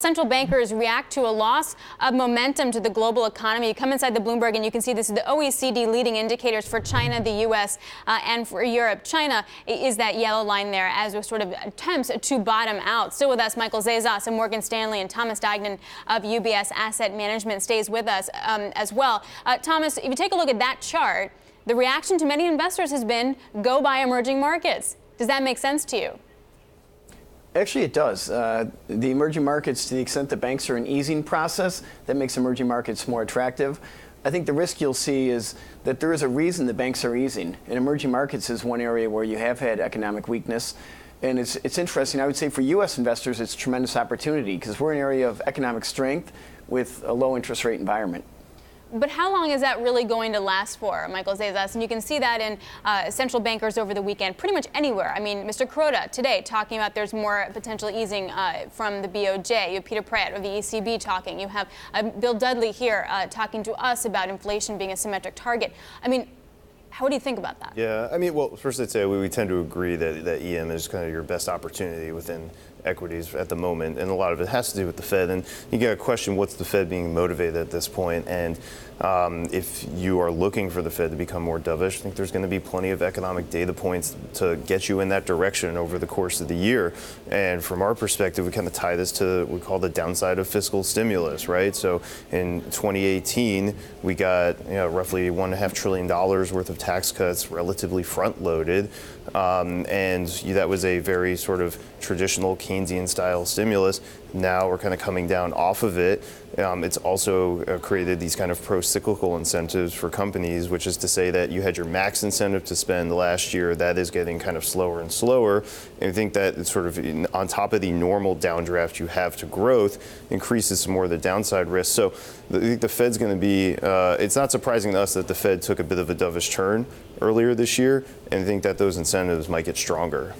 Central bankers react to a loss of momentum to the global economy. You come inside the Bloomberg and you can see this is the OECD leading indicators for China, the U.S., and for Europe. China is that yellow line there as we sort of attempts to bottom out. Still with us, Michael Zezas of Morgan Stanley and Thomas Digenan of UBS Asset Management stays with us as well. Thomas, if you take a look at that chart, the reaction to many investors has been go buy emerging markets. Does that make sense to you? Actually, it does. The emerging markets, to the extent that banks are an easing process, that makes emerging markets more attractive. I think the risk you'll see is that there is a reason the banks are easing. And emerging markets is one area where you have had economic weakness. And it's interesting. I would say for U.S. investors, it's a tremendous opportunity because we're in an area of economic strength with a low interest rate environment. But how long is that really going to last for, Michael Zezas? And you can see that in central bankers over the weekend, pretty much anywhere. I mean, Mr. Kuroda today talking about there's more potential easing from the BOJ. You have Peter Pratt of the ECB talking. You have Bill Dudley here talking to us about inflation being a symmetric target. I mean, what do you think about that? Yeah, I mean, well, first I'd say we tend to agree that EM is kind of your best opportunity within equities at the moment, and a lot of it has to do with the Fed. And you got to question what's the Fed being motivated at this point. And if you are looking for the Fed to become more dovish, I think there's going to be plenty of economic data points to get you in that direction over the course of the year. And from our perspective, we kind of tie this to what we call the downside of fiscal stimulus, right? So in 2018, we got roughly $1.5 trillion worth of tax cuts, relatively front-loaded. And that was a very sort of traditional Keynesian-style stimulus. Now we're kind of coming down off of it. It's also created these kind of pro-cyclical incentives for companies, which is to say that you had your max incentive to spend last year. That is getting kind of slower and slower. And I think that it's sort of on top of the normal downdraft you have to growth, increases some more of the downside risk. So I think the Fed's going to be, it's not surprising to us that the Fed took a bit of a dovish turn earlier this year, and I think that those incentives might get stronger.